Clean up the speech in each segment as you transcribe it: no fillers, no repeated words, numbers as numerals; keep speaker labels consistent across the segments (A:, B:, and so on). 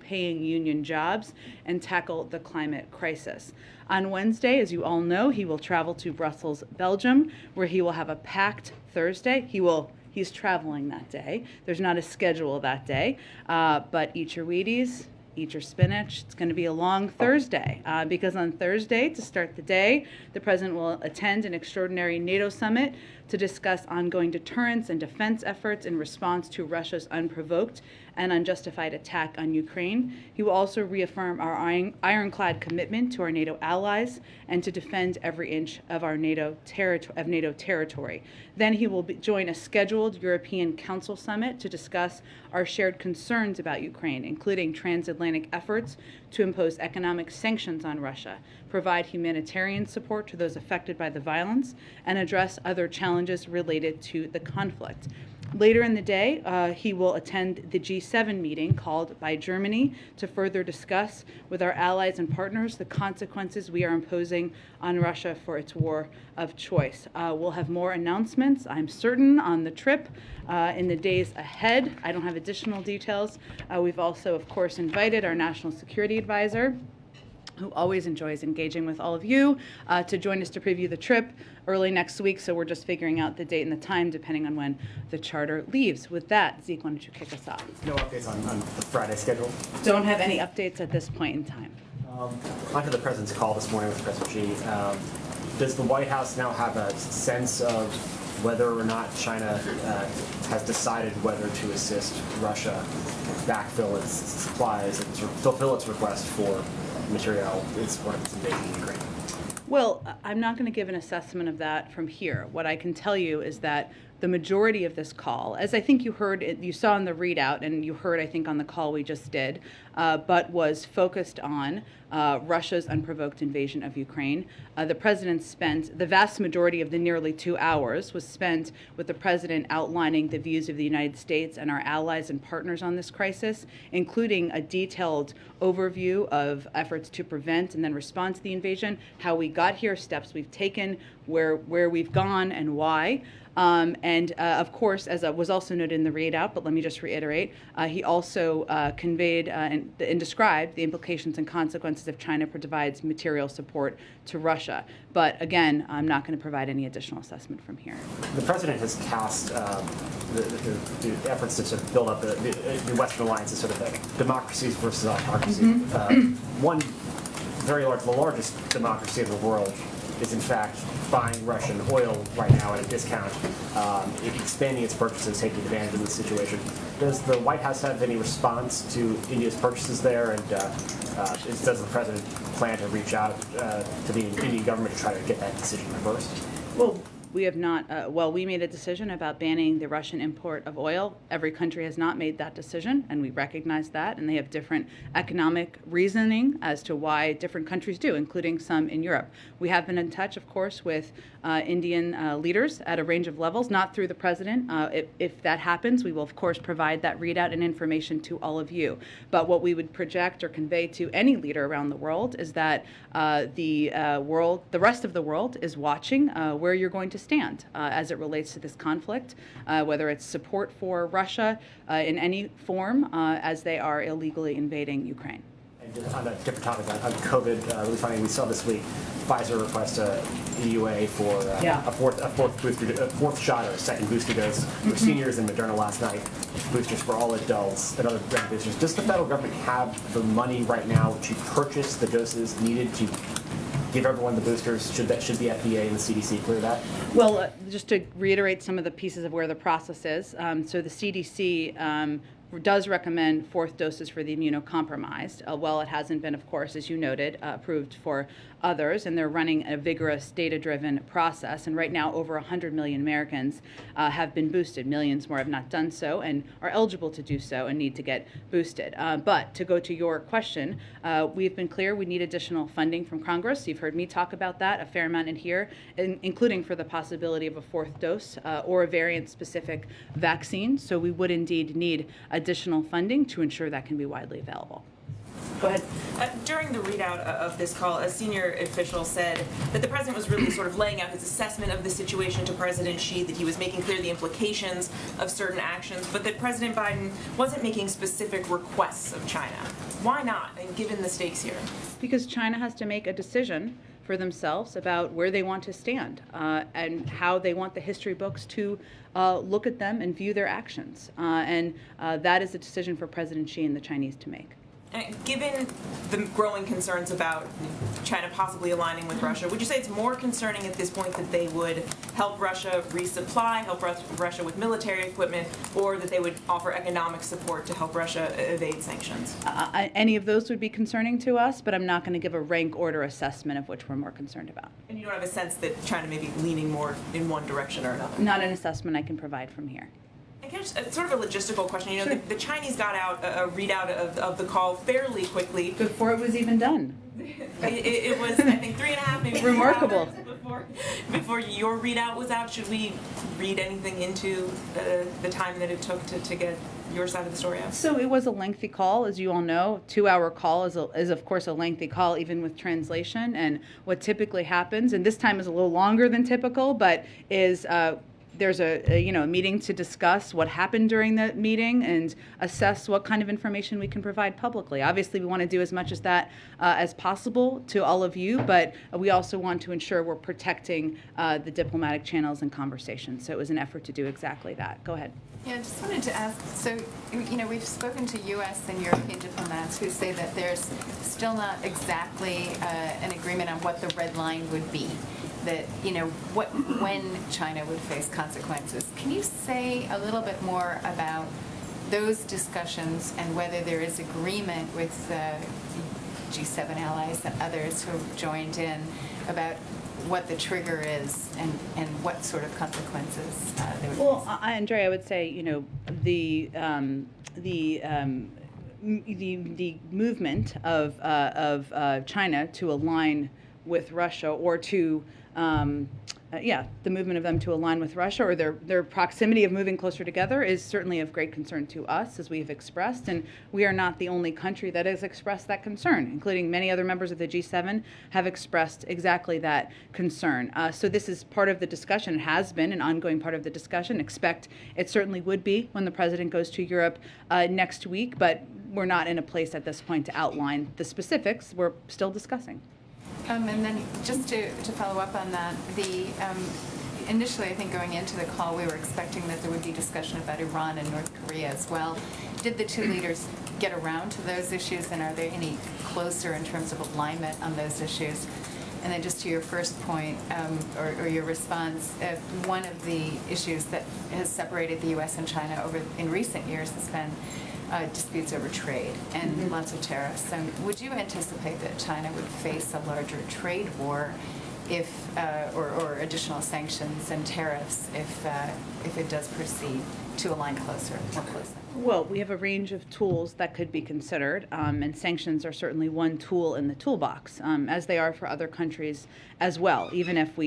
A: paying union jobs and tackle the climate crisis. On Wednesday, as you all know, he will travel to Brussels, Belgium, where he will have a packed Thursday. He's traveling that day. There's not a schedule that day, but eat your Wheaties, eat your spinach. It's going to be a long Thursday because on Thursday, to start the day, the president will attend an extraordinary NATO summit to discuss ongoing deterrence and defense efforts in response to Russia's unprovoked and unjustified attack on Ukraine. He will also reaffirm our ironclad commitment to our NATO allies and to defend every inch of our NATO territory. Then he will join a scheduled European Council summit to discuss our shared concerns about Ukraine, including transatlantic efforts to impose economic sanctions on Russia, provide humanitarian support to those affected by the violence, and address other challenges related to the conflict. Later in the day, he will attend the G7 meeting called by Germany to further discuss with our allies and partners the consequences we are imposing on Russia for its war of choice. We'll have more announcements, I'm certain, on the trip in the days ahead. I don't have additional details. We've also, of course, invited our National Security Advisor, who always enjoys engaging with all of you, to join us to preview the trip early next week. So we're just figuring out the date and the time depending on when the charter leaves. With that, Zeke, why don't you kick us off?
B: No updates on the Friday schedule?
A: Don't have any updates at this point in time.
B: Onto the president's call this morning with President Xi. Does the White House now have a sense of whether or not China has decided whether to assist Russia backfill its supplies and fulfill its request for material as part of its invasion of Ukraine?
A: Well, I'm not going to give an assessment of that from here. What I can tell you is that the majority of this call, as I think you saw in the readout, and you heard, I think, on the call we just did, but was focused on Russia's unprovoked invasion of Ukraine. The president spent the vast majority of the nearly 2 hours was spent with the president outlining the views of the United States and our allies and partners on this crisis, including a detailed overview of efforts to prevent and then respond to the invasion, how we got here, steps we've taken, where we've gone, and why. Of course, as was also noted in the readout, but let me just reiterate, he also conveyed and described the implications and consequences if China provides material support to Russia. But again, I'm not going to provide any additional assessment from here.
B: The president has cast the efforts to sort of build up the Western alliance as sort of like democracies versus autocracy. One very large, the largest democracy in the world, is in fact buying Russian oil right now at a discount, expanding its purchases, taking advantage of the situation. Does the White House have any response to India's purchases there, and does the president plan to reach out to the Indian government to try to get that decision reversed?
A: Well, we have not. We made a decision about banning the Russian import of oil. Every country has not made that decision, and we recognize that, and they have different economic reasoning as to why different countries do, including some in Europe. We have been in touch, of course, with Indian leaders at a range of levels, not through the president. If that happens, we will, of course, provide that readout and information to all of you. But what we would project or convey to any leader around the world is that the rest of the world is watching where you're going to stand as it relates to this conflict, whether it's support for Russia in any form as they are illegally invading Ukraine.
B: And on a different topic, on COVID, really funny, we saw this week Pfizer request a EUA for a fourth shot or a second booster dose for seniors, and Moderna last night boosters for all adults and other boosters. Does the federal government have the money right now to purchase the doses needed to give everyone the boosters? Should the FDA and the CDC clear that?
A: Well, just to reiterate some of the pieces of where the process is. So the CDC does recommend fourth doses for the immunocompromised. While it hasn't been, of course, as you noted, approved for others, and they're running a vigorous data-driven process. And right now, over 100 million Americans have been boosted. Millions more have not done so and are eligible to do so and need to get boosted. But to go to your question, we've been clear we need additional funding from Congress. You've heard me talk about that a fair amount in here, including for the possibility of a fourth dose or a variant-specific vaccine. So we would indeed need additional funding to ensure that can be widely available. Go ahead.
C: During the readout of this call, a senior official said that the president was really sort of laying out his assessment of the situation to President Xi, that he was making clear the implications of certain actions, but that President Biden wasn't making specific requests of China. Why not, and given the stakes here?
A: Because China has to make a decision for themselves about where they want to stand and how they want the history books to look at them and view their actions. And that is a decision for President Xi and the Chinese to make.
C: Given the growing concerns about China possibly aligning with Russia, would you say it's more concerning at this point that they would help Russia resupply, help Russia with military equipment, or that they would offer economic support to help Russia evade sanctions?
A: Any of those would be concerning to us, but I'm not going to give a rank order assessment of which we're more concerned about.
C: And you don't have a sense that China may be leaning more in one direction or another?
A: Not an assessment I can provide from here.
C: I guess sort of a logistical question. You know,
A: Sure.
C: the Chinese got out a readout of the call fairly quickly.
A: Before it was even done.
C: It was, I think, 3.5, maybe 4
A: Remarkable.
C: hours before your readout was out. Should we read anything into the time that it took to get your side of the story out?
A: So it was a lengthy call, as you all know. 2-hour call is of course a lengthy call, even with translation. And what typically happens, and this time is a little longer than typical, but is there's a meeting to discuss what happened during the meeting and assess what kind of information we can provide publicly. Obviously, we want to do as much as that as possible to all of you, but we also want to ensure we're protecting the diplomatic channels and conversations. So it was an effort to do exactly that. Go ahead.
D: Yeah, I just wanted to ask, so, we've spoken to U.S. and European diplomats who say that there's still not exactly an agreement on what the red line would be, that, when China would face consequences. Can you say a little bit more about those discussions and whether there is agreement with G7 allies and others who have joined in about what the trigger is and what sort of consequences there would be?
A: Well, Andrea, I would say, the movement of China to align with Russia, or to the movement of them to align with Russia, or their proximity of moving closer together, is certainly of great concern to us, as we have expressed. And we are not the only country that has expressed that concern, including many other members of the G7 have expressed exactly that concern. So this is part of the discussion. It has been an ongoing part of the discussion. Expect it certainly would be when the president goes to Europe next week, but we're not in a place at this point to outline the specifics. We're still discussing.
D: And then just to follow up on that, initially, I think going into the call, we were expecting that there would be discussion about Iran and North Korea as well. Did the two leaders get around to those issues, and are they any closer in terms of alignment on those issues? And then just to your first point, or your response, one of the issues that has separated the U.S. and China in recent years has been disputes over trade and lots of tariffs. So would you anticipate that China would face a larger trade war if, or additional sanctions and tariffs if it does proceed to align closer, more closely?
A: Well, we have a range of tools that could be considered, and sanctions are certainly one tool in the toolbox, as they are for other countries as well, even if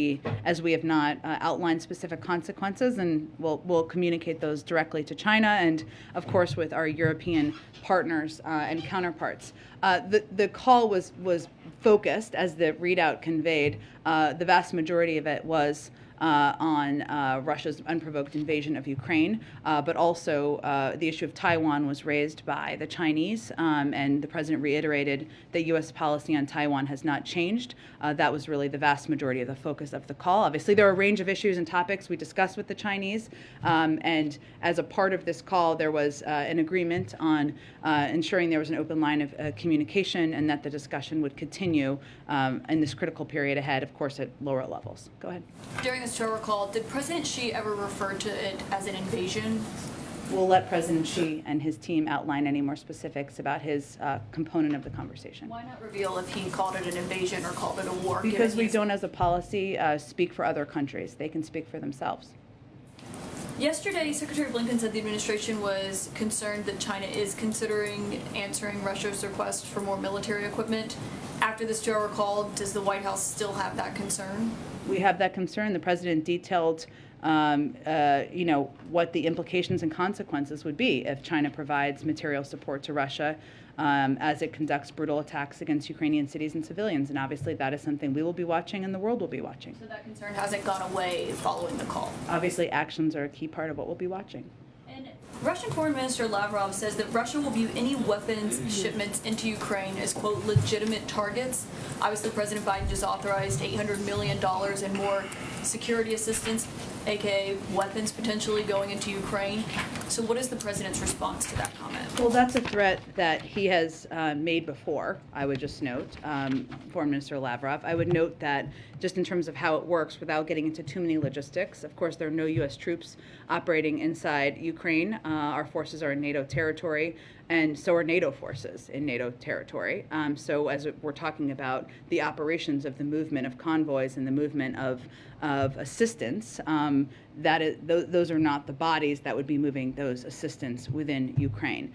A: as we have not outlined specific consequences, and we'll communicate those directly to China and, of course, with our European partners and counterparts. The call was focused, as the readout conveyed. The vast majority of it was on Russia's unprovoked invasion of Ukraine, but also the issue of Taiwan was raised by the Chinese, and the president reiterated that U.S. policy on Taiwan has not changed. That was really the vast majority of the focus of the call. Obviously, there are a range of issues and topics we discussed with the Chinese, and as a part of this call, there was an agreement on ensuring there was an open line of communication, and that the discussion would continue in this critical period ahead, of course, at lower levels. Go ahead.
E: During the Stowe call, did President Xi ever refer to it as an invasion?
A: We'll let President Xi and his team outline any more specifics about his component of the conversation.
E: Why not reveal if he called it an invasion or called it a war?
A: Because we don't, as a policy, speak for other countries. They can speak for themselves.
E: Yesterday, Secretary Blinken said the administration was concerned that China is considering answering Russia's request for more military equipment. After the Stowe call, does the White House still have that concern?
A: We have that concern. The president detailed, what the implications and consequences would be if China provides material support to Russia. as it conducts brutal attacks against Ukrainian cities and civilians. And obviously that is something we will be watching and the world will be watching.
E: So that concern hasn't gone away following the call.
A: Obviously actions are a key part of what we'll be watching.
E: And Russian Foreign Minister Lavrov says that Russia will view any weapons shipments into Ukraine as, quote, legitimate targets. Obviously, President Biden just authorized $800 million in more security assistance, aka weapons potentially going into Ukraine. So what is the president's response to that comment?
A: Well, that's a threat that he has made before, I would just note, Foreign Minister Lavrov. I would note that just in terms of how it works, without getting into too many logistics, of course, there are no U.S. troops operating inside Ukraine. Our forces are in NATO territory, and so are NATO forces in NATO territory. So as we're talking about the operations of the movement of convoys and the movement of assistance, those are not the bodies that would be moving those assistance within Ukraine.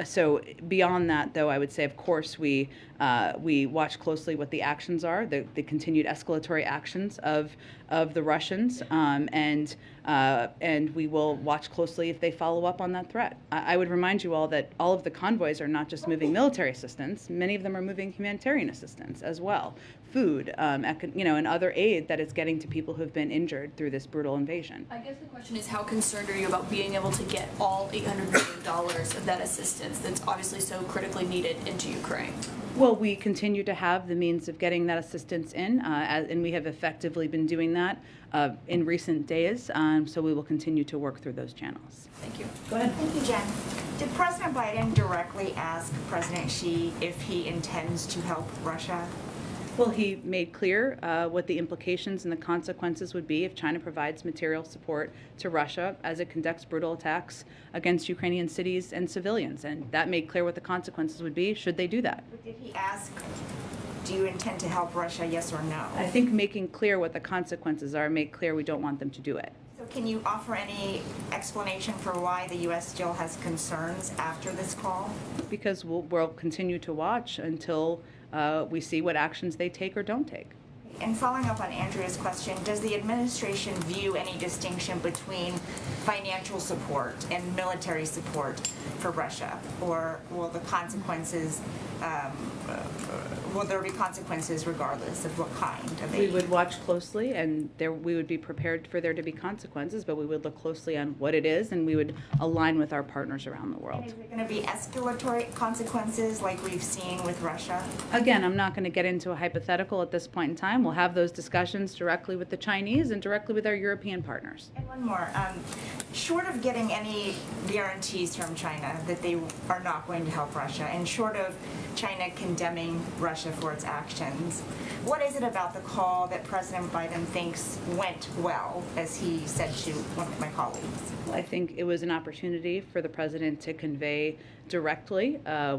A: So beyond that, though, I would say, of course, we watch closely what the actions are, the continued escalatory actions of the Russians, and we will watch closely if they follow up on that threat. I would remind you all that all of the convoys are not just moving military assistance; many of them are moving humanitarian assistance as well, food, and other aid that is getting to people who have been injured through this brutal invasion.
E: I guess the question is, how concerned are you about being able to get all $800 million of that assistance that's obviously so critically needed into Ukraine?
A: Well, we continue to have the means of getting that assistance in, and we have effectively been doing that in recent days, so we will continue to work through those channels.
E: Thank you.
A: Go ahead.
F: Thank you, Jen. Did President Biden directly ask President Xi if he intends to help Russia?
A: Well, he made clear what the implications and the consequences would be if China provides material support to Russia as it conducts brutal attacks against Ukrainian cities and civilians. And that made clear what the consequences would be should they do that.
F: But did he ask, do you intend to help Russia, yes or no?
A: I think making clear what the consequences are made clear we don't want them to do it.
F: So can you offer any explanation for why the U.S. still has concerns after this call?
A: Because we'll continue to watch until we see what actions they take or don't take.
F: And following up on Andrea's question, does the administration view any distinction between financial support and military support for Russia? Or will the consequences, will there be consequences regardless of what kind of aid?
A: We would watch closely, and we would be prepared for there to be consequences, but we would look closely on what it is, and we would align with our partners around the world.
F: And is it going to be escalatory consequences like we've seen with Russia?
A: Again, I'm not going to get into a hypothetical at this point in time. We'll have those discussions directly with the Chinese and directly with our European partners.
F: And one more. Short of getting any guarantees from China that they are not going to help Russia, and short of China condemning Russia for its actions, what is it about the call that President Biden thinks went well, as he said to one of my colleagues?
A: I think it was an opportunity for the president to convey directly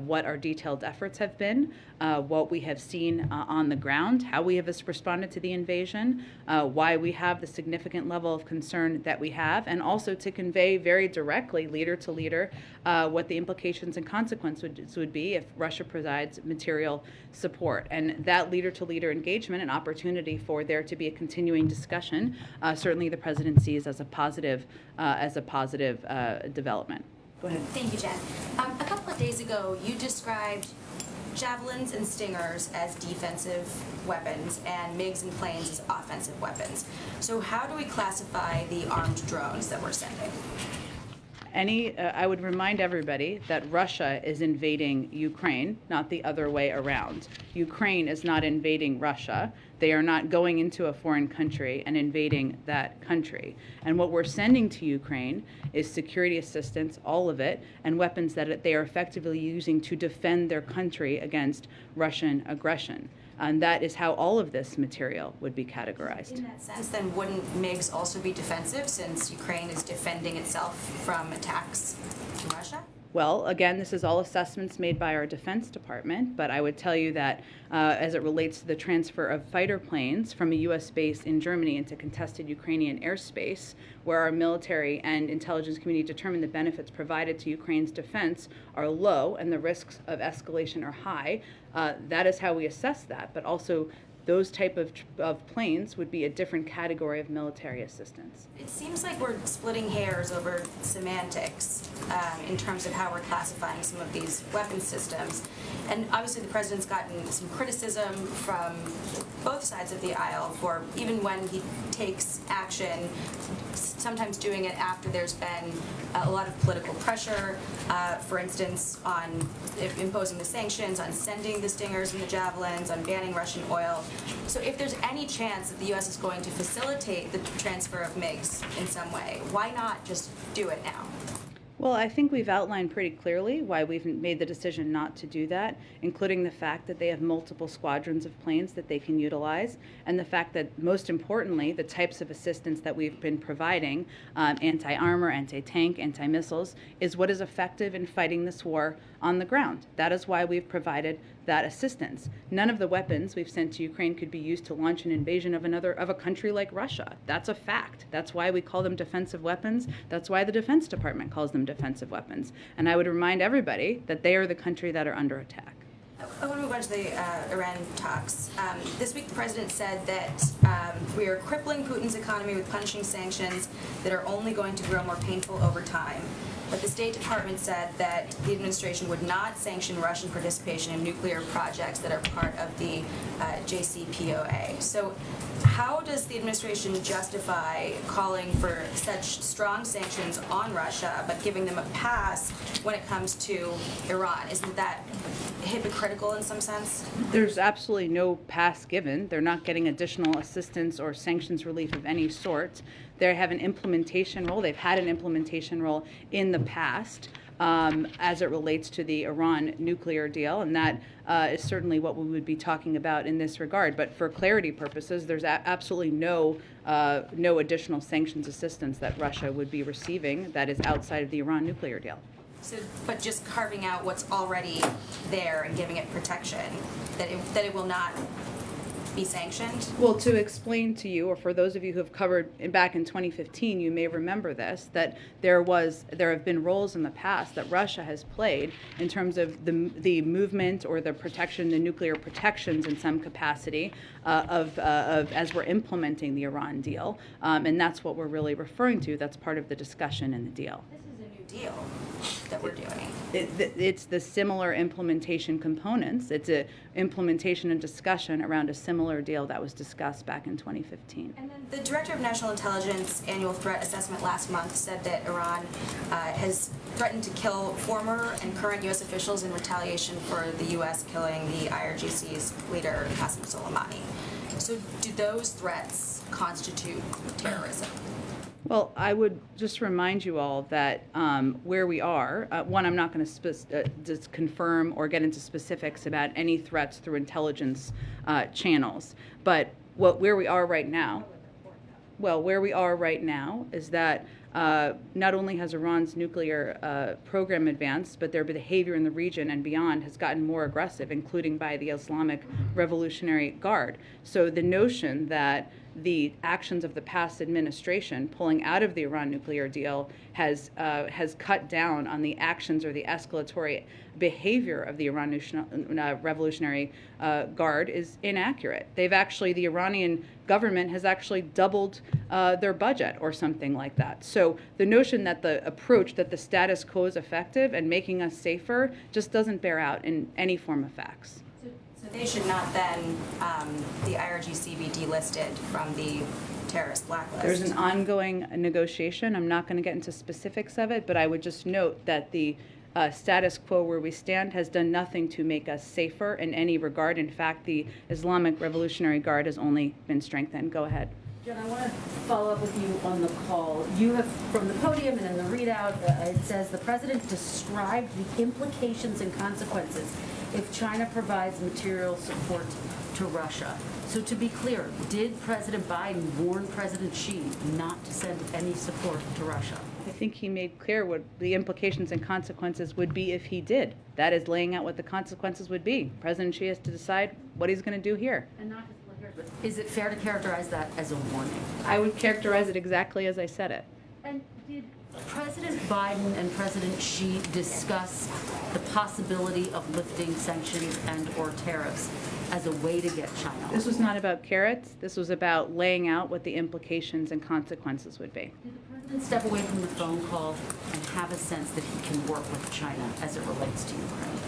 A: what our detailed efforts have been, what we have seen on the ground, how we have responded to the invasion, why we have the significant level of concern that we have, and also to convey very directly, leader to leader, what the implications and consequences would be if Russia provides material support. And that leader to leader engagement, an opportunity for there to be a continuing discussion, certainly the president sees as a positive development. Go ahead.
G: Thank you, Jen. A couple of days ago, you described javelins and stingers as defensive weapons and MiGs and planes as offensive weapons. So how do we classify the armed drones that we're sending?
A: I would remind everybody that Russia is invading Ukraine, not the other way around. Ukraine is not invading Russia. They are not going into a foreign country and invading that country. And what we're sending to Ukraine is security assistance, all of it, and weapons that they are effectively using to defend their country against Russian aggression. And that is how all of this material would be categorized.
G: In that sense, then wouldn't MiGs also be defensive since Ukraine is defending itself from attacks from Russia?
A: Well, again, this is all assessments made by our Defense Department, but I would tell you that as it relates to the transfer of fighter planes from a U.S. base in Germany into contested Ukrainian airspace, where our military and intelligence community determined the benefits provided to Ukraine's defense are low and the risks of escalation are high, that is how we assess that. But also, those type of planes would be a different category of military assistance.
G: It seems like we're splitting hairs over semantics in terms of how we're classifying some of these weapon systems. And obviously the president's gotten some criticism from both sides of the aisle for even when he takes action, sometimes doing it after there's been a lot of political pressure, for instance, on imposing the sanctions, on sending the Stingers and the Javelins, on banning Russian oil. So if there's any chance that the U.S. is going to facilitate the transfer of MiGs in some way, why not just do it now?
A: Well, I think we've outlined pretty clearly why we've made the decision not to do that, including the fact that they have multiple squadrons of planes that they can utilize, and the fact that, most importantly, the types of assistance that we've been providing, anti-armor, anti-tank, anti-missiles, is what is effective in fighting this war on the ground. That is why we've provided that assistance. None of the weapons we've sent to Ukraine could be used to launch an invasion of a country like Russia. That's a fact. That's why we call them defensive weapons. That's why the Defense Department calls them defensive weapons. And I would remind everybody that they are the country that are under attack.
G: I want to move on to the Iran talks. This week the president said that we are crippling Putin's economy with punishing sanctions that are only going to grow more painful over time. But the State Department said that the administration would not sanction Russian participation in nuclear projects that are part of the JCPOA. So how does the administration justify calling for such strong sanctions on Russia but giving them a pass when it comes to Iran? Isn't that hypocritical in some sense?
A: There's absolutely no pass given. They're not getting additional assistance or sanctions relief of any sort. They have an implementation role. They've had an implementation role in the past as it relates to the Iran nuclear deal, and that is certainly what we would be talking about in this regard. But for clarity purposes, there's absolutely no additional sanctions assistance that Russia would be receiving that is outside of the Iran nuclear deal.
G: So, but just carving out what's already there and giving it protection, that it will not be sanctioned?
A: Well, to explain to you, or for those of you who have covered back in 2015, you may remember this, that there have been roles in the past that Russia has played in terms of the movement or the protection, the nuclear protections in some capacity of as we're implementing the Iran deal, and that's what we're really referring to. That's part of the discussion in the deal.
G: This is a new deal that we're doing.
A: It's the similar implementation components. It's a implementation and discussion around a similar deal that was discussed back in 2015.
G: And then the Director of National Intelligence annual threat assessment last month said that Iran has threatened to kill former and current U.S. officials in retaliation for the U.S. killing the IRGC's leader, Qasem Soleimani. So do those threats constitute terrorism?
A: Well, I would just remind you all that where we are, one, I'm not going to just confirm or get into specifics about any threats through intelligence channels, but where we are right now, is that not only has Iran's nuclear program advanced, but their behavior in the region and beyond has gotten more aggressive, including by the Islamic Revolutionary Guard. So the notion that the actions of the past administration pulling out of the Iran nuclear deal has cut down on the actions or the escalatory behavior of the Iran Revolutionary Guard is inaccurate. The Iranian government has actually doubled their budget or something like that. So the notion that the approach that the status quo is effective and making us safer just doesn't bear out in any form of facts.
G: So they should not then, the IRGC be delisted from the terrorist blacklist?
A: There's an ongoing negotiation. I'm not going to get into specifics of it, but I would just note that the status quo where we stand has done nothing to make us safer in any regard. In fact, the Islamic Revolutionary Guard has only been strengthened. Go ahead.
H: Jen, I want to follow up with you on the call. You have, from the podium and in the readout, it says the president described the implications and consequences if China provides material support to Russia. So to be clear, did President Biden warn President Xi not to send any support to Russia?
A: I think he made clear what the implications and consequences would be if he did. That is laying out what the consequences would be. President Xi has to decide what he's going to do here.
H: And not just here, but is it fair to characterize that as a warning?
A: I would characterize it exactly as I said it.
H: And President Biden and President Xi discuss the possibility of lifting sanctions and or tariffs as a way to get China.
A: This was not about carrots. This was about laying out what the implications and consequences would be.
H: Did the president step away from the phone call and have a sense that he can work with China as it relates to Ukraine?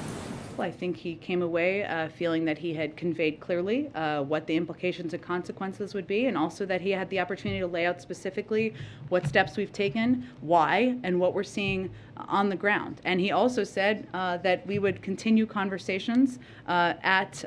A: Well, I think he came away feeling that he had conveyed clearly what the implications and consequences would be, and also that he had the opportunity to lay out specifically what steps we've taken, why, and what we're seeing on the ground. And he also said that we would continue conversations task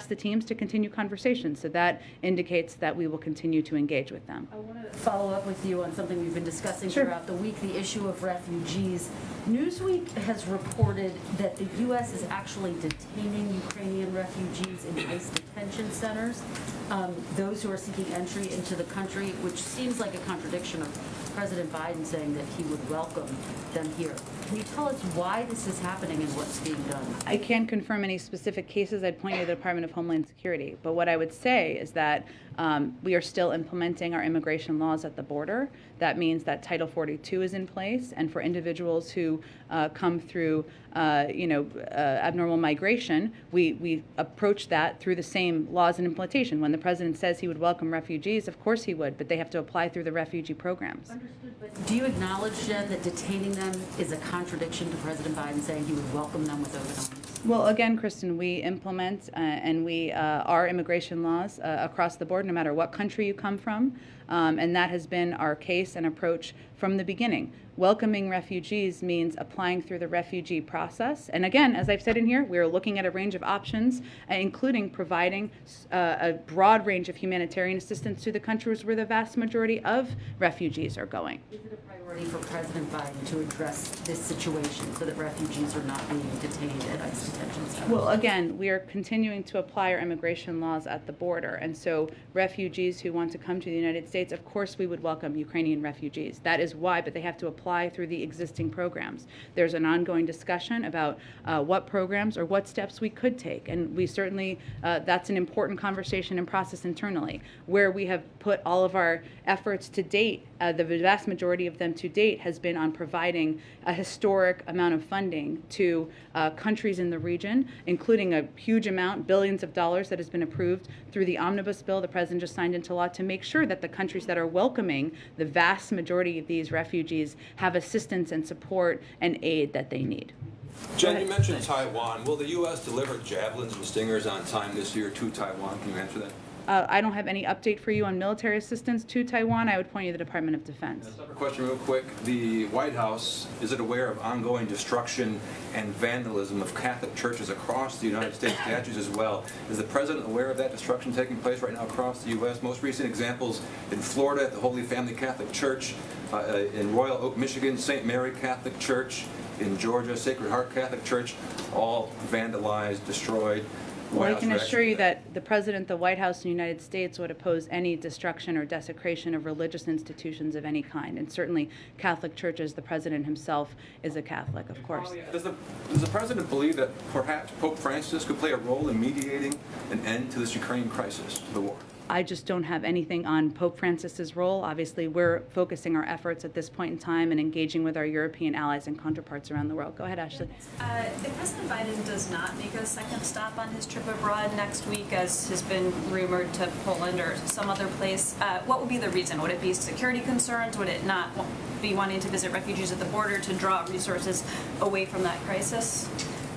A: the teams to continue conversations. So that indicates that we will continue to engage with them.
H: I want to follow up with you on something we've been discussing throughout the week, the issue of refugees. Newsweek has reported that the U.S. is actually detaining Ukrainian refugees in ICE detention centers, those who are seeking entry into the country, which seems like a contradiction of President Biden saying that he would welcome them here. Can you tell us why this is happening and what's being done?
A: I can't confirm any specific cases. I'd point you to the Department of Homeland Security. But what I would say is that we are still implementing our immigration laws at the border. That means that Title 42 is in place, and for individuals who come through, abnormal migration, we approach that through the same laws and implementation. When the president says he would welcome refugees, of course he would, but they have to apply through the refugee programs.
H: Understood, but do you acknowledge, Jen, that detaining them is a contradiction to President Biden saying he would welcome them with open arms?
A: Well, again, Kristen, we implement and we our immigration laws across the board, no matter what country you come from, and that has been our case and approach from the beginning. Welcoming refugees means applying through the refugee process. And again, as I've said in here, we are looking at a range of options, including providing a broad range of humanitarian assistance to the countries where the vast majority of refugees are going.
H: Is it a priority for President Biden to address this situation so that refugees are not being detained at ICE detention centers?
A: Well, again, we are continuing to apply our immigration laws at the border. And so refugees who want to come to the United States, of course we would welcome Ukrainian refugees. That is why, but they have to apply through the existing programs. There's an ongoing discussion about what programs or what steps we could take. And we certainly, that's an important conversation and process internally. Where we have put all of our efforts to date, the vast majority of them to date has been on providing a historic amount of funding to countries in the region, including a huge amount, billions of dollars that has been approved through the omnibus bill the president just signed into law to make sure that the countries that are welcoming the vast majority of these refugees have assistance and support and aid that they need.
I: Jen, you mentioned Taiwan. Will the U.S. deliver javelins and stingers on time this year to Taiwan? Can you answer that?
A: I don't have any update for you on military assistance to Taiwan. I would point you to the Department of Defense.
I: A separate question real quick. The White House, is it aware of ongoing destruction and vandalism of Catholic churches across the United States, statues as well? Is the president aware of that destruction taking place right now across the U.S.? Most recent examples in Florida at the Holy Family Catholic Church, in Royal Oak, Michigan, St. Mary Catholic Church, in Georgia, Sacred Heart Catholic Church, all vandalized, destroyed.
A: Well, I can assure you that the President, the White House, and the United States would oppose any destruction or desecration of religious institutions of any kind. And certainly Catholic churches, the President himself is a Catholic, of course.
I: Does the President believe that perhaps Pope Francis could play a role in mediating an end to this Ukraine crisis, the war?
A: I just don't have anything on Pope Francis's role. Obviously, we're focusing our efforts at this point in time and engaging with our European allies and counterparts around the world. Go ahead, Ashley.
E: If President Biden does not make a second stop on his trip abroad next week, as has been rumored, to Poland or some other place, what would be the reason? Would it be security concerns? Would it not be wanting to visit refugees at the border to draw resources away from that crisis?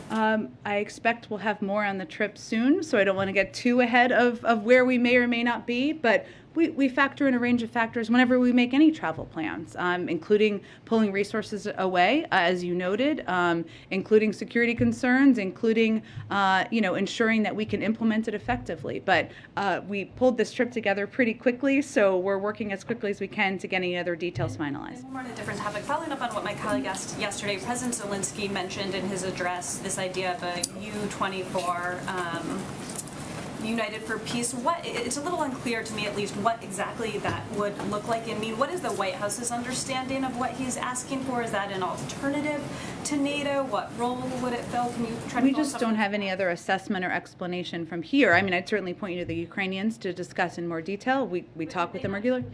A: I expect we'll have more on the trip soon, so I don't want to get too ahead of where we may or may not be, but we factor in a range of factors whenever we make any travel plans, including pulling resources away, as you noted, including security concerns, including ensuring that we can implement it effectively. But we pulled this trip together pretty quickly, so we're working as quickly as we can to get any other details finalized.
E: And more on a different topic, following up on what my colleague asked yesterday, President Zelensky mentioned in his address this idea of a U-24
J: United for Peace. It's a little unclear to me, at least, what exactly that would look like and mean. What is the White House's understanding of what he's asking for? Is that an alternative to NATO? What role would it fill? Can you try to
A: We
J: fill
A: just
J: some
A: don't
J: of
A: have any other assessment or explanation from here. I mean, I'd certainly point you to the Ukrainians to discuss in more detail. We talk with them regularly.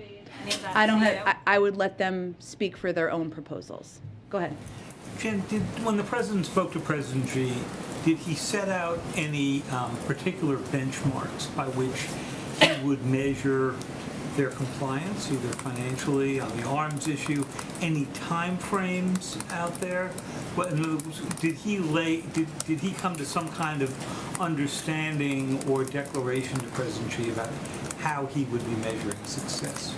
J: any of that
A: I don't
J: to
A: have,
J: NATO?
A: I would let them speak for their own proposals. Go ahead.
K: Jen, when the president spoke to President Xi, did he set out any particular benchmarks by which he would measure their compliance, either financially on the arms issue, any time frames out there? What, in other words, did he come to some kind of understanding or declaration to President Xi about how he would be measuring success?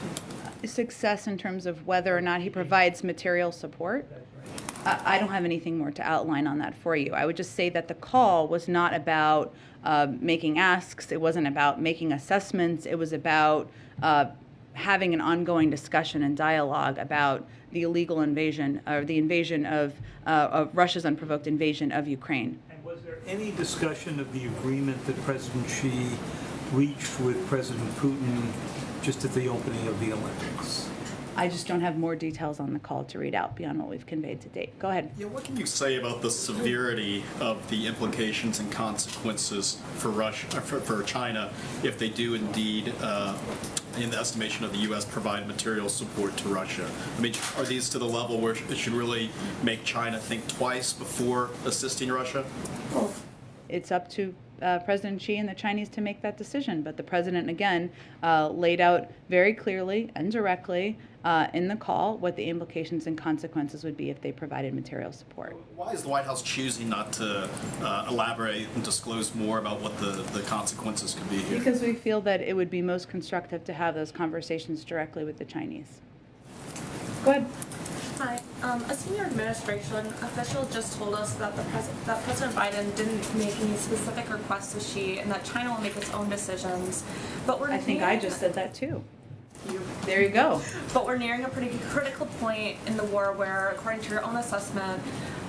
A: Success in terms of whether or not he provides material support. I don't have anything more to outline on that for you. I would just say that the call was not about making asks. It wasn't about making assessments. It was about having an ongoing discussion and dialogue about the illegal invasion, or the invasion of Russia's unprovoked invasion of Ukraine.
K: And was there any discussion of the agreement that President Xi reached with President Putin just at the opening of the Olympics?
A: I just don't have more details on the call to read out beyond what we've conveyed to date. Go ahead.
L: Yeah, what can you say about the severity of the implications and consequences for Russia, for China, if they do indeed, in the estimation of the U.S., provide material support to Russia? I mean, are these to the level where it should really make China think twice before assisting Russia?
A: Well, it's up to President Xi and the Chinese to make that decision. But the president, again, laid out very clearly and directly in the call what the implications and consequences would be if they provided material support.
L: Why is the White House choosing not to elaborate and disclose more about what the consequences could be here?
A: Because we feel that it would be most constructive to have those conversations directly with the Chinese. Go ahead.
M: Hi. A senior administration official just told us that that President Biden didn't make any specific requests to Xi and that China will make its own decisions. But
A: I think I just said that too. There you go.
M: But we're nearing a pretty critical point in the war where, according to your own assessment,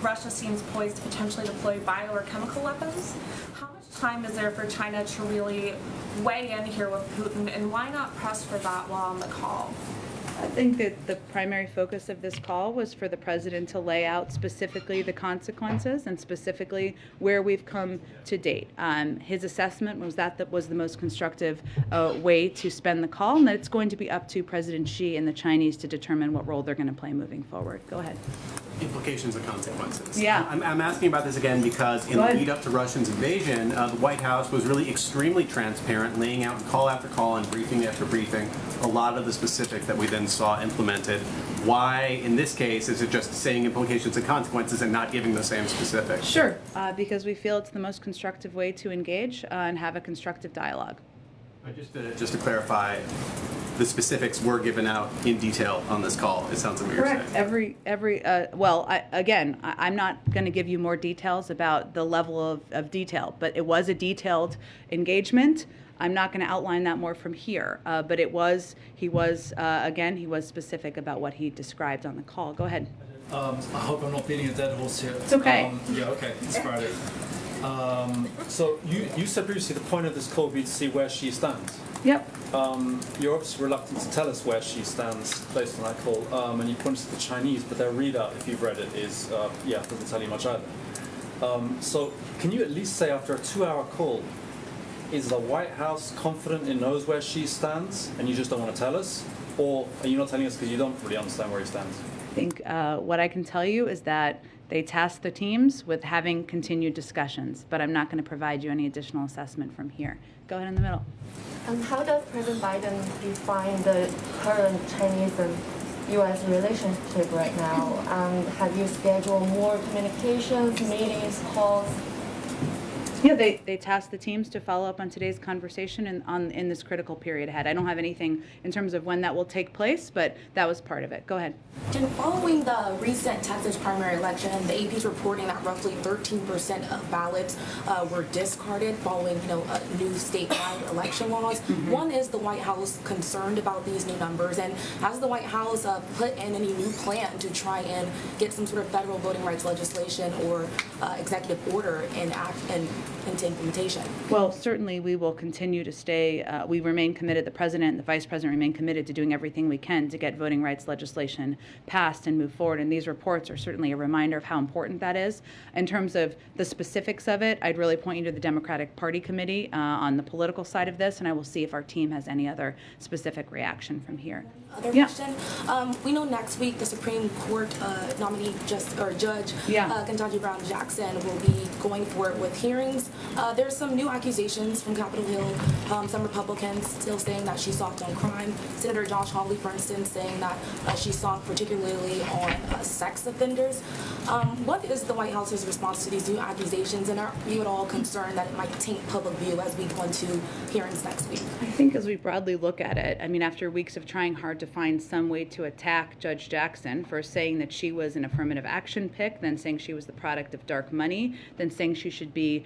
M: Russia seems poised to potentially deploy bio or chemical weapons. How much time is there for China to really weigh in here with Putin, and why not press for that while on the call?
A: I think that the primary focus of this call was for the president to lay out specifically the consequences and specifically where we've come to date. His assessment was that was the most constructive way to spend the call, and that it's going to be up to President Xi and the Chinese to determine what role they're going to play moving forward. Go ahead.
B: Implications and consequences.
A: Yeah.
B: I'm asking about this again because in the lead up to Russia's invasion, the White House was really extremely transparent, laying out call after call and briefing after briefing a lot of the specifics that we then saw implemented. Why, in this case, is it just saying implications and consequences and not giving the same specifics?
A: Sure, because we feel it's the most constructive way to engage and have a constructive dialogue.
B: Just to clarify, the specifics were given out in detail on this call. It sounds like what you're saying.
A: Correct. I'm not going to give you more details about the level of detail, but it was a detailed engagement. I'm not going to outline that more from here, but he was specific about what he described on the call. Go ahead.
N: I hope I'm not beating a dead horse here.
A: It's okay.
N: Yeah, okay, it's Friday. So you said previously the point of this call would be to see where she stands.
A: Yep.
N: You're obviously reluctant to tell us where she stands based on that call, and you pointed to the Chinese, but their readout, if you've read it, is, doesn't tell you much either. So can you at least say after a 2-hour call, is the White House confident it knows where she stands, and you just don't want to tell us? Or are you not telling us because you don't really understand where he stands?
A: I think what I can tell you is that they tasked the teams with having continued discussions, but I'm not going to provide you any additional assessment from here. Go ahead in the middle.
O: How does President Biden define the current Chinese and U.S. relationship right now? Have you scheduled more communications, meetings, calls?
A: Yeah, they tasked the teams to follow up on today's conversation in this critical period ahead. I don't have anything in terms of when that will take place, but that was part of it. Go ahead.
P: And following the recent Texas primary election, the AP is reporting that roughly 13% of ballots were discarded following, new statewide election laws.
A: Mm-hmm.
P: One, is the White House concerned about these new numbers, and has the White House put in any new plan to try and get some sort of federal voting rights legislation or executive order into implementation?
A: Well, certainly we will continue to stay, we remain committed, the President and the Vice President remain committed to doing everything we can to get voting rights legislation passed and move forward. And these reports are certainly a reminder of how important that is. In terms of the specifics of it, I'd really point you to the Democratic Party Committee on the political side of this, and I will see if our team has any other specific reaction from here.
P: Other question. We know next week the Supreme Court nominee Judge Ketanji Brown Jackson will be going forward with hearings. There's some new accusations from Capitol Hill. Some Republicans still saying that she sought on crime. Senator Josh Hawley, for instance, saying that she sought particularly on sex offenders. What is the White House's response to these new accusations, and are you at all concerned that it might taint public view as we go into hearings next week?
A: I think as we broadly look at it, I mean, after weeks of trying hard to find some way to attack Judge Jackson for saying that she was an affirmative action pick, then saying she was the product of dark money, then saying she should be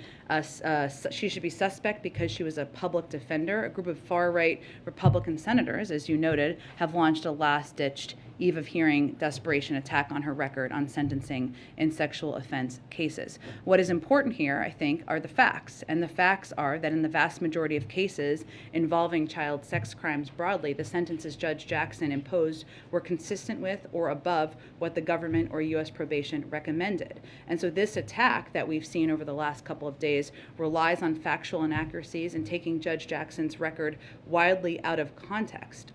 A: suspect because she was a public defender, a group of far-right Republican senators, as you noted, have launched a last-ditched eve of hearing desperation attack on her record on sentencing in sexual offense cases. What is important here, I think, are the facts. And the facts are that in the vast majority of cases involving child sex crimes broadly, the sentences Judge Jackson imposed were consistent with or above what the government or U.S. probation recommended. And so this attack that we've seen over the last couple of days relies on factual inaccuracies and taking Judge Jackson's record wildly out of context.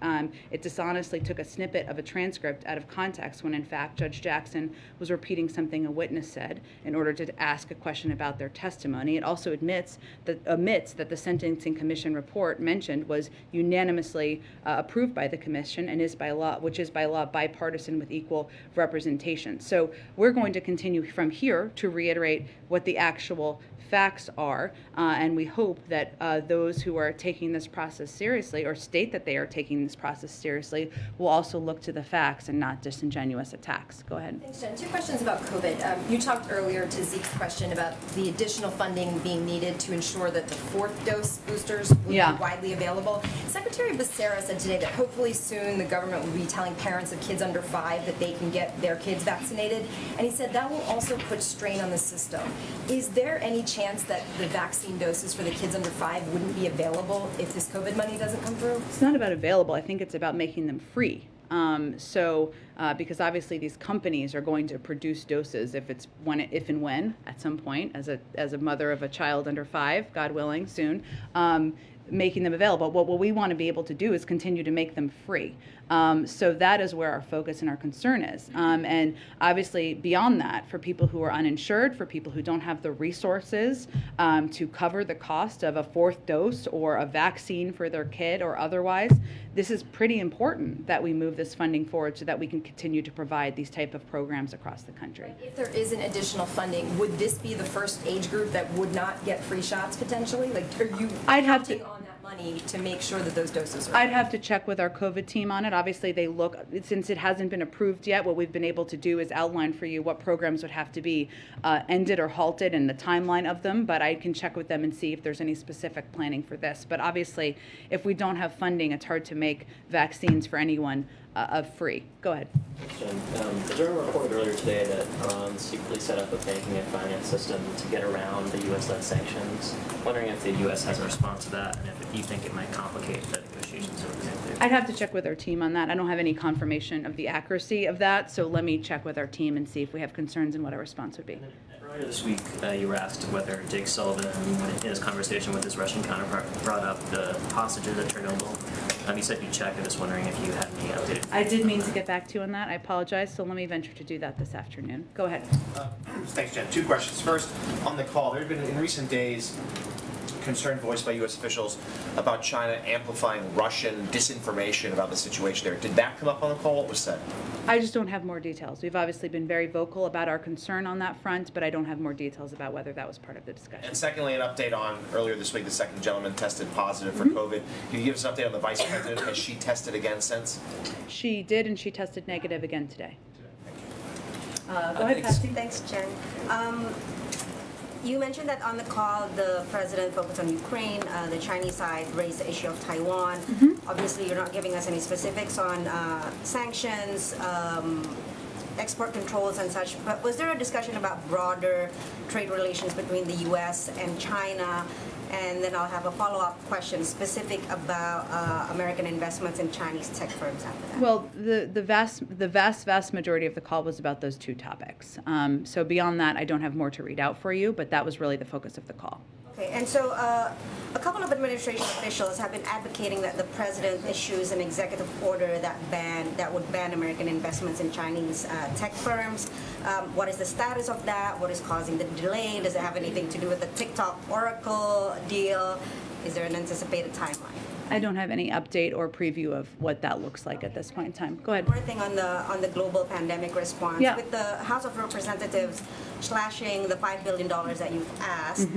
A: It dishonestly took a snippet of a transcript out of context when in fact Judge Jackson was repeating something a witness said in order to ask a question about their testimony. It also omits that the Sentencing Commission report mentioned was unanimously approved by the Commission and is by law, which is by law bipartisan with equal representation. So we're going to continue from here to reiterate what the actual facts are, and we hope that those who are taking this process seriously or state that they are taking this process seriously will also look to the facts and not disingenuous attacks. Go ahead.
Q: Thanks, Jen. 2 questions about COVID. You talked earlier to Zeke's question about the additional funding being needed to ensure that the 4th dose boosters will be widely available. Secretary Becerra said today that hopefully soon the government will be telling parents of kids under 5 that they can get their kids vaccinated, and he said that will also put strain on the system. Is there any chance that the vaccine doses for the kids under 5 wouldn't be available if this COVID money doesn't come through?
A: It's not about available. I think it's about making them free. Because obviously these companies are going to produce doses if and when at some point, as a mother of a child under 5, God willing, soon, making them available. What we want to be able to do is continue to make them free. So that is where our focus and our concern is. And obviously beyond that, for people who are uninsured, for people who don't have the resources to cover the cost of a 4th dose or a vaccine for their kid or otherwise, this is pretty important that we move this funding forward so that we can continue to provide these type of programs across the country.
Q: If there isn't additional funding, would this be the first age group that would not get free shots potentially? Like, are you counting on that money to make sure that those doses are?
A: I'd have to check with our COVID team on it. Obviously, they look, since it hasn't been approved yet, what we've been able to do is outline for you what programs would have to be ended or halted and the timeline of them, but I can check with them and see if there's any specific planning for this. But obviously, if we don't have funding, it's hard to make vaccines for anyone free. Go ahead.
R: The Journal reported earlier today that Iran secretly set up a banking and finance system to get around the U.S.-led sanctions. Wondering if the U.S. has a response to that, and if you think it might complicate the negotiations over the nuclear.
A: I'd have to check with our team on that. I don't have any confirmation of the accuracy of that, so let me check with our team and see if we have concerns and what our response would be.
R: Earlier this week, you were asked whether Jake Sullivan, in his conversation with his Russian counterpart, brought up the hostages at Chernobyl. You said you checked. I'm just wondering if you had any updated.
A: I did mean to get back to you on that. I apologize. So let me venture to do that this afternoon. Go ahead.
S: Thanks, Jen. 2 questions. First, on the call, there have been in recent days concern voiced by U.S. officials about China amplifying Russian disinformation about the situation there. Did that come up on the call? What was said?
A: I just don't have more details. We've obviously been very vocal about our concern on that front, but I don't have more details about whether that was part of the discussion.
S: And secondly, an update on earlier this week, the second gentleman tested positive for COVID. Can you give us an update on the vice president? Has she tested again since?
A: She did, and she tested negative again today. Go ahead, Patsy.
T: Thanks, Jen. You mentioned that on the call, the president focused on Ukraine. The Chinese side raised the issue of Taiwan. Obviously, you're not giving us any specifics on sanctions, export controls and such, but was there a discussion about broader trade relations between the U.S. and China? And then I'll have a follow-up question specific about American investments in Chinese tech firms after that.
A: Well, the vast majority of the call was about those two topics. So beyond that, I don't have more to read out for you, but that was really the focus of the call.
T: Okay, and so a couple of administration officials have been advocating that the president issues an executive order that would ban American investments in Chinese tech firms. What is the status of that? What is causing the delay? Does it have anything to do with the TikTok Oracle deal? Is there an anticipated timeline?
A: I don't have any update or preview of what that looks like at this point in time. Go ahead.
T: One more thing on the global pandemic response.
A: Yeah.
T: With the House of Representatives slashing the $5 billion that you've asked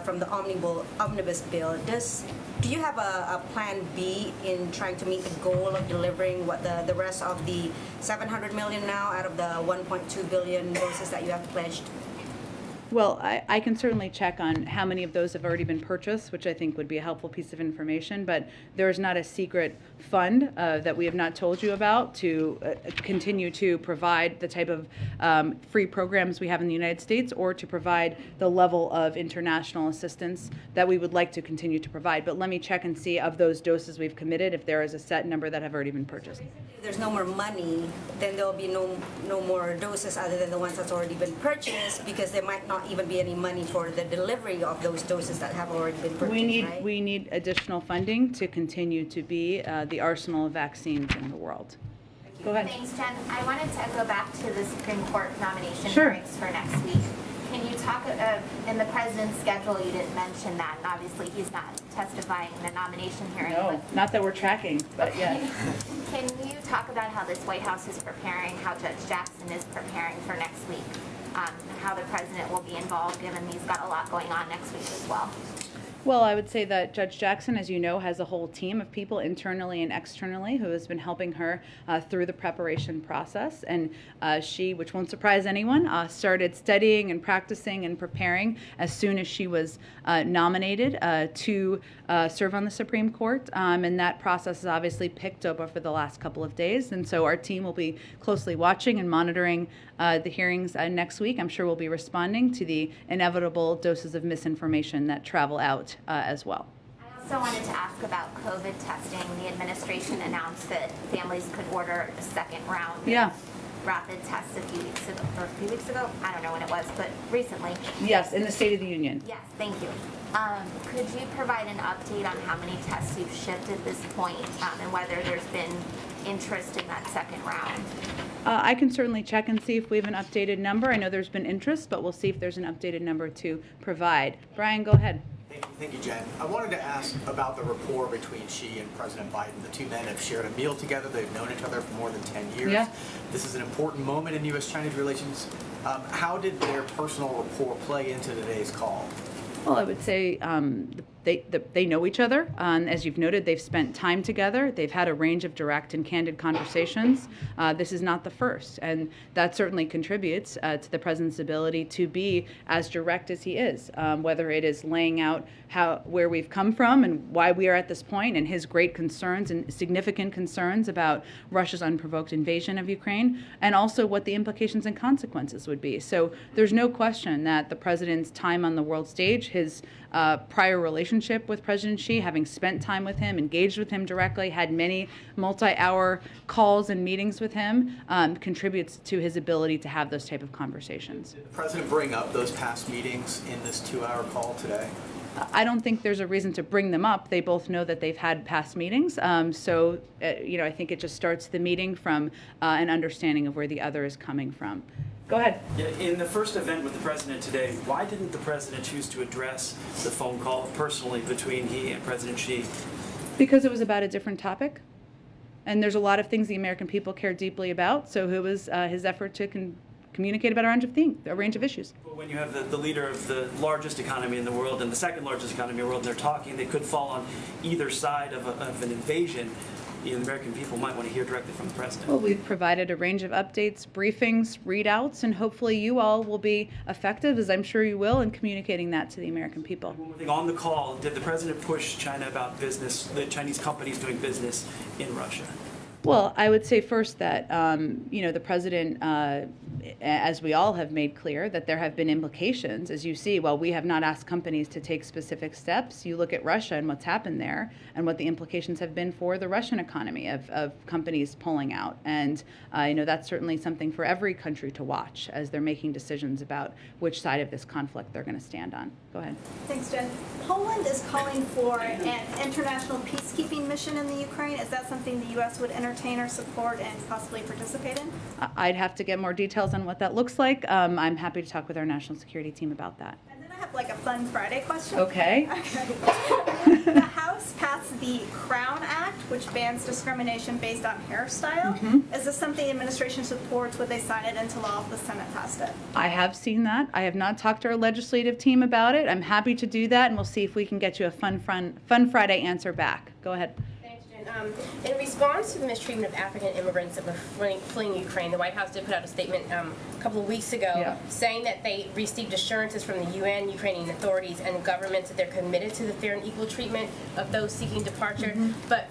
T: from the omnibus bill, do you have a plan B in trying to meet the goal of delivering what the rest of the 700 million now out of the 1.2 billion doses that you have pledged?
A: Well, I can certainly check on how many of those have already been purchased, which I think would be a helpful piece of information, but there is not a secret fund that we have not told you about to continue to provide the type of free programs we have in the United States or to provide the level of international assistance that we would like to continue to provide. But let me check and see of those doses we've committed if there is a set number that have already been purchased.
T: If there's no more money, then there'll be no more doses other than the ones that's already been purchased, because there might not even be any money for the delivery of those doses that have already been purchased, right?
A: We need additional funding to continue to be the arsenal of vaccines in the world. Go ahead.
U: Thanks, Jen. I wanted to go back to the Supreme Court nomination
A: Sure.
U: hearings for next week. Can you talk, in the president's schedule, you didn't mention that, and obviously he's not testifying in the nomination hearing.
A: No, not that we're tracking, but yes.
U: Can you talk about how this White House is preparing, how Judge Jackson is preparing for next week, how the president will be involved, given he's got a lot going on next week as well?
A: Well, I would say that Judge Jackson, as you know, has a whole team of people internally and externally who has been helping her through the preparation process. And she, which won't surprise anyone, started studying and practicing and preparing as soon as she was nominated to serve on the Supreme Court. And that process has obviously picked up over the last couple of days. And so our team will be closely watching and monitoring the hearings next week. I'm sure we'll be responding to the inevitable doses of misinformation that travel out as well.
U: I also wanted to ask about COVID testing. The administration announced that families could order a second round of rapid tests a few weeks ago. I don't know when it was, but recently.
A: Yes, in the State of the Union.
U: Yes, thank you. Could you provide an update on how many tests you've shipped at this point, and whether there's been interest in that second round?
A: I can certainly check and see if we have an updated number. I know there's been interest, but we'll see if there's an updated number to provide. Brian, go ahead.
V: Thank you, Jen. I wanted to ask about the rapport between Xi and President Biden. The two men have shared a meal together. They've known each other for more than 10 years.
A: Yeah.
V: This is an important moment in U.S.-Chinese relations. How did their personal rapport play into today's call?
A: Well, I would say they know each other. As you've noted, they've spent time together. They've had a range of direct and candid conversations. This is not the first, and that certainly contributes to the president's ability to be as direct as he is, whether it is laying out where we've come from and why we are at this point, and his great concerns and significant concerns about Russia's unprovoked invasion of Ukraine, and also what the implications and consequences would be. So there's no question that the president's time on the world stage, his prior relationship with President Xi, having spent time with him, engaged with him directly, had many multi-hour calls and meetings with him, contributes to his ability to have those type of conversations.
V: Did the president bring up those past meetings in this 2-hour call today?
A: I don't think there's a reason to bring them up. They both know that they've had past meetings. I think it just starts the meeting from an understanding of where the other is coming from. Go ahead.
W: Yeah, in the first event with the president today, why didn't the president choose to address the phone call personally between he and President Xi?
A: Because it was about a different topic. And there's a lot of things the American people care deeply about. So it was his effort to communicate about a range of issues.
W: But when you have the leader of the largest economy in the world and the second largest economy in the world, and they're talking, they could fall on either side of an invasion. The American people might want to hear directly from the president.
A: Well, we've provided a range of updates, briefings, readouts, and hopefully you all will be effective, as I'm sure you will, in communicating that to the American people.
W: One more thing, on the call, did the president push China about business, the Chinese companies doing business in Russia?
A: Well, I would say first that, the president, as we all have made clear, that there have been implications. As you see, while we have not asked companies to take specific steps, you look at Russia and what's happened there and what the implications have been for the Russian economy of companies pulling out. And, that's certainly something for every country to watch as they're making decisions about which side of this conflict they're going to stand on. Go ahead.
C: Thanks, Jen. Poland is calling for an international peacekeeping mission in the Ukraine. Is that something the U.S. would entertain or support and possibly participate in?
A: I'd have to get more details on what that looks like. I'm happy to talk with our national security team about that.
C: And then I have like a fun Friday question.
A: Okay.
C: The House passed the Crown Act, which bans discrimination based on hairstyle. Is this something the administration supports? Would they sign it into law if the Senate passed it?
A: I have seen that. I have not talked to our legislative team about it. I'm happy to do that, and we'll see if we can get you a fun Friday answer back. Go ahead.
D: Thanks, Jen. In response to the mistreatment of African immigrants that were fleeing Ukraine, the White House did put out a statement a couple of weeks ago saying that they received assurances from the UN, Ukrainian authorities, and governments that they're committed to the fair and equal treatment of those seeking departure. But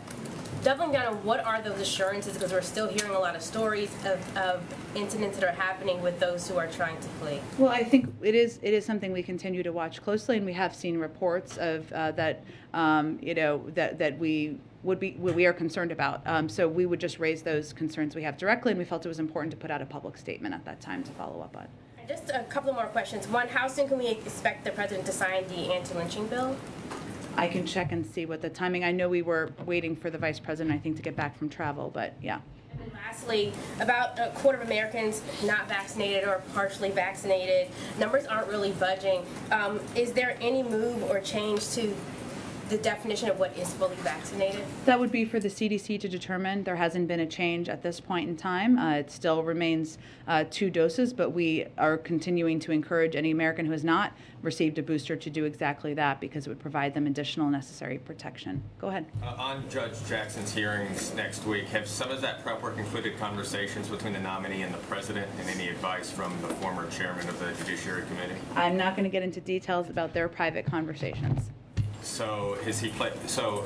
D: doubling down on what are those assurances, because we're still hearing a lot of stories of incidents that are happening with those who are trying to flee.
A: Well, I think it is something we continue to watch closely, and we have seen reports of that we are concerned about. So we would just raise those concerns we have directly, and we felt it was important to put out a public statement at that time to follow up on.
D: Just a couple more questions. One, how soon can we expect the president to sign the anti-lynching bill?
A: I can check and see what the timing. I know we were waiting for the vice president, I think, to get back from travel, but yeah.
D: And then lastly, about a quarter of Americans not vaccinated or partially vaccinated. Numbers aren't really budging. Is there any move or change to the definition of what is fully vaccinated?
A: That would be for the CDC to determine. There hasn't been a change at this point in time. It still remains 2 doses, but we are continuing to encourage any American who has not received a booster to do exactly that because it would provide them additional necessary protection. Go ahead.
F: On Judge Jackson's hearings next week, have some of that prep work included conversations between the nominee and the president, and any advice from the former chairman of the Judiciary Committee?
A: I'm not going to get into details about their private conversations.
F: So has he played? So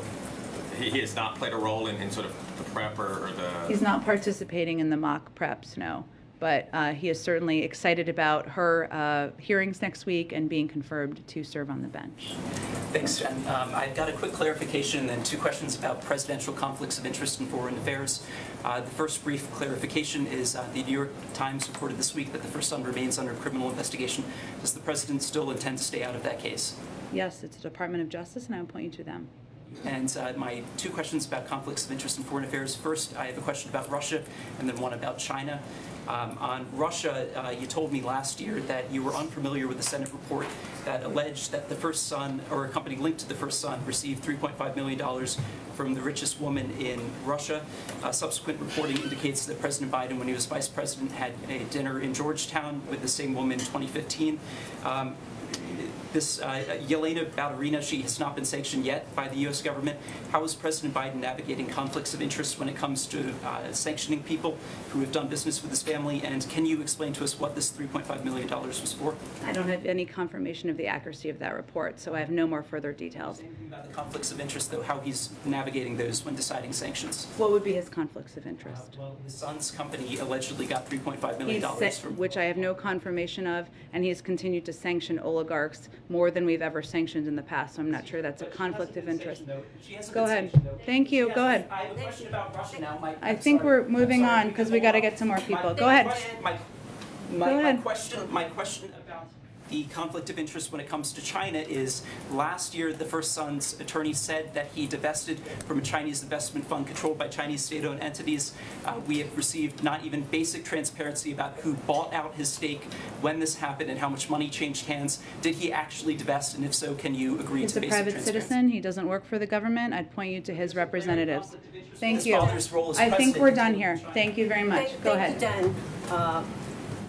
F: he has not played a role in sort of the prep or the.
A: He's not participating in the mock preps, no. But he is certainly excited about her hearings next week and being confirmed to serve on the bench.
X: Thanks, Jen. I've got a quick clarification and then 2 questions about presidential conflicts of interest in foreign affairs. The first brief clarification is the New York Times reported this week that the first son remains under criminal investigation. Does the president still intend to stay out of that case?
A: Yes, it's the Department of Justice, and I will point you to them.
X: And my 2 questions about conflicts of interest in foreign affairs. First, I have a question about Russia, and then one about China. On Russia, you told me last year that you were unfamiliar with the Senate report that alleged that the first son, or a company linked to the first son, received $3.5 million from the richest woman in Russia. Subsequent reporting indicates that President Biden, when he was vice president, had a dinner in Georgetown with the same woman in 2015. This Yelena Ballerina, she has not been sanctioned yet by the U.S. government. How is President Biden navigating conflicts of interest when it comes to sanctioning people who have done business with his family? And can you explain to us what this $3.5 million was for?
A: I don't have any confirmation of the accuracy of that report, so I have no more further details.
X: About the conflicts of interest, though, how he's navigating those when deciding sanctions?
A: What would be his conflicts of interest?
X: Well, his son's company allegedly got $3.5 million from...
A: Which I have no confirmation of, and he has continued to sanction oligarchs more than we've ever sanctioned in the past, so I'm not sure that's a conflict of interest. Go ahead. Thank you. Go ahead.
X: I have a question about Russia now.
A: I think we're moving on because we got to get some more people. Go ahead.
X: My question about the conflict of interest when it comes to China is, last year the first son's attorney said that he divested from a Chinese investment fund controlled by Chinese state-owned entities. We have received not even basic transparency about who bought out his stake, when this happened, and how much money changed hands. Did he actually divest, and if so, can you agree
A: He's
X: to basic transparency?
A: He's a private citizen. He doesn't work for the government. I'd point you to his representatives. Thank you.
X: father's role as
A: I think
X: president.
A: we're done here. Thank you very much. Go ahead.
Y: Jen,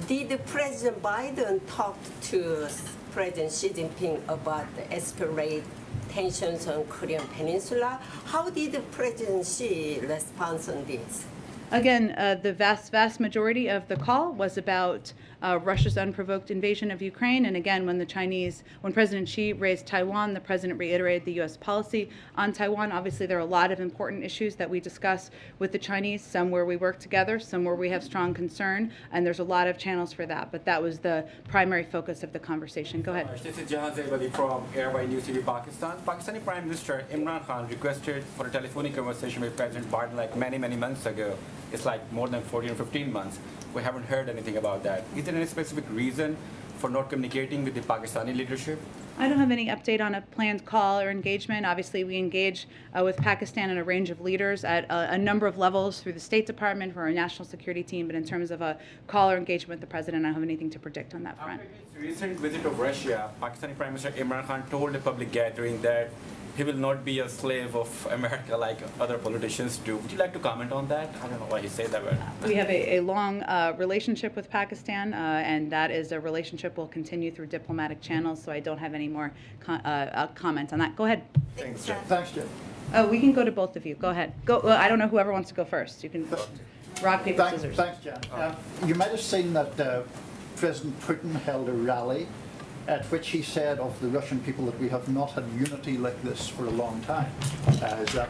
Y: did President Biden talk to President Xi Jinping about the escalate tensions on Korean Peninsula? How did President Xi respond on this?
A: Again, the vast majority of the call was about Russia's unprovoked invasion of Ukraine. And again, when President Xi raised Taiwan, the president reiterated the U.S. policy on Taiwan. Obviously, there are a lot of important issues that we discuss with the Chinese, some where we work together, some where we have strong concern, and there's a lot of channels for that. But that was the primary focus of the conversation. Go ahead.
E: This is Jahan Zaybali from Airway News TV Pakistan. Pakistani Prime Minister Imran Khan requested for a telephonic conversation with President Biden like many months ago. It's like more than 14 or 15 months. We haven't heard anything about that. Is there any specific reason for not communicating with the Pakistani leadership?
A: I don't have any update on a planned call or engagement. Obviously, we engage with Pakistan and a range of leaders at a number of levels through the State Department for our national security team. But in terms of a call or engagement with the president, I don't have anything to predict on that front.
E: After his recent visit of Russia, Pakistani Prime Minister Imran Khan told a public gathering that he will not be a slave of America like other politicians do. Would you like to comment on that? I don't know why he said that, but
A: we have a long relationship with Pakistan, and that is a relationship will continue through diplomatic channels, so I don't have any more comments on that. Go ahead.
G: Thanks, Jen. Thanks, Jen.
A: Oh, we can go to both of you. Go ahead. Go. Well, I don't know whoever wants to go first. You can rock, paper, scissors.
G: Thanks, Jen. You might have seen that President Putin held a rally at which he said of the Russian people that we have not had unity like this for a long time. Is that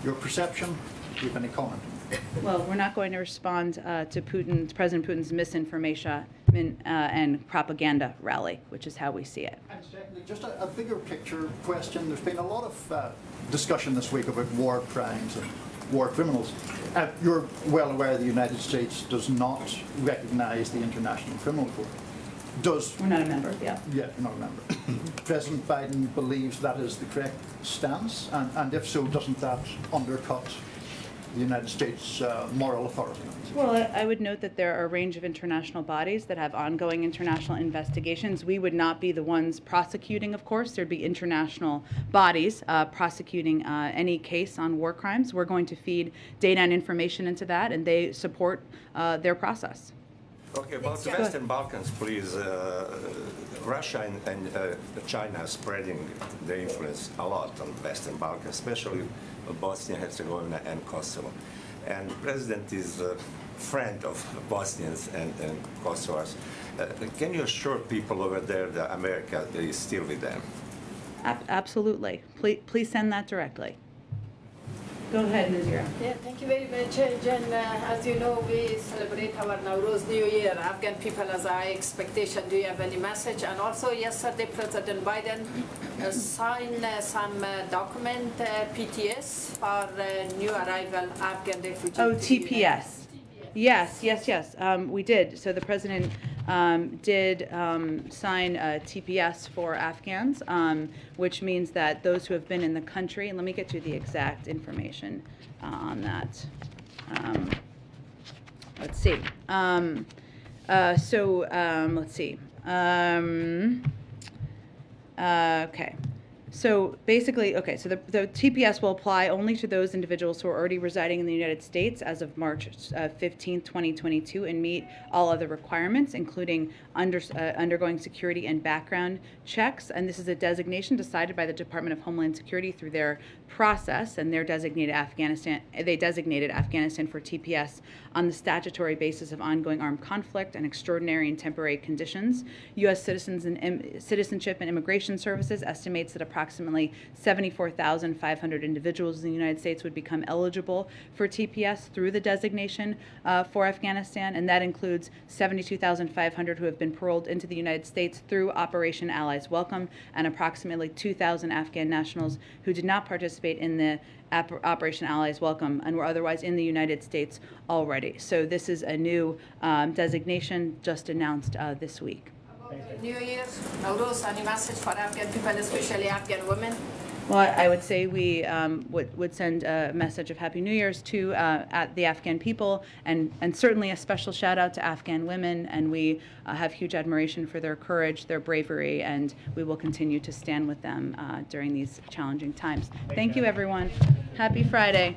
G: your perception? Do you have any comment?
A: Well, we're not going to respond to President Putin's misinformation and propaganda rally, which is how we see it.
G: And secondly, just a bigger picture question. There's been a lot of discussion this week about war crimes and war criminals. You're well aware the United States does not recognize the International Criminal Court.
A: We're not a member, yeah.
G: Yeah, you're not a member. President Biden believes that is the correct stance, and if so, doesn't that undercut the United States' moral authority?
A: Well, I would note that there are a range of international bodies that have ongoing international investigations. We would not be the ones prosecuting, of course. There'd be international bodies prosecuting any case on war crimes. We're going to feed data and information into that, and they support their process.
H: Okay, about the Western Balkans, please. Russia and China are spreading their influence a lot on Western Balkans, especially Bosnia, Herzegovina, and Kosovo. And the president is a friend of Bosnians and Kosovars. Can you assure people over there that America is still with them?
A: Absolutely. Please send that directly. Go ahead, Nazira.
I: Yeah, thank you very much, Jen. As you know, we celebrate our Nowruz New Year. Afghan people as our expectation. Do you have any message? And also, yesterday, President Biden signed some document, PTS, for new arrival Afghan refugees.
A: Oh, TPS. Yes. We did. So the president did sign a TPS for Afghans, which means that those who have been in the country, and let me get you the exact information on that. Let's see. Let's see. Okay. So basically, so the TPS will apply only to those individuals who are already residing in the United States as of March 15, 2022, and meet all other requirements, including undergoing security and background checks. And this is a designation decided by the Department of Homeland Security through their process, and they designated Afghanistan for TPS on the statutory basis of ongoing armed conflict and extraordinary and temporary conditions. U.S. Citizenship and Immigration Services estimates that approximately 74,500 individuals in the United States would become eligible for TPS through the designation for Afghanistan, and that includes 72,500 who have been paroled into the United States through Operation Allies Welcome, and approximately 2,000 Afghan nationals who did not participate in the Operation Allies Welcome and were otherwise in the United States already. So this is a new designation just announced this week.
I: New Year, Nowruz, any message for Afghan people, especially Afghan women?
A: Well, I would say we would send a message of Happy New Year's to the Afghan people, and certainly a special shout out to Afghan women. And we have huge admiration for their courage, their bravery, and we will continue to stand with them during these challenging times. Thank you, everyone. Happy Friday.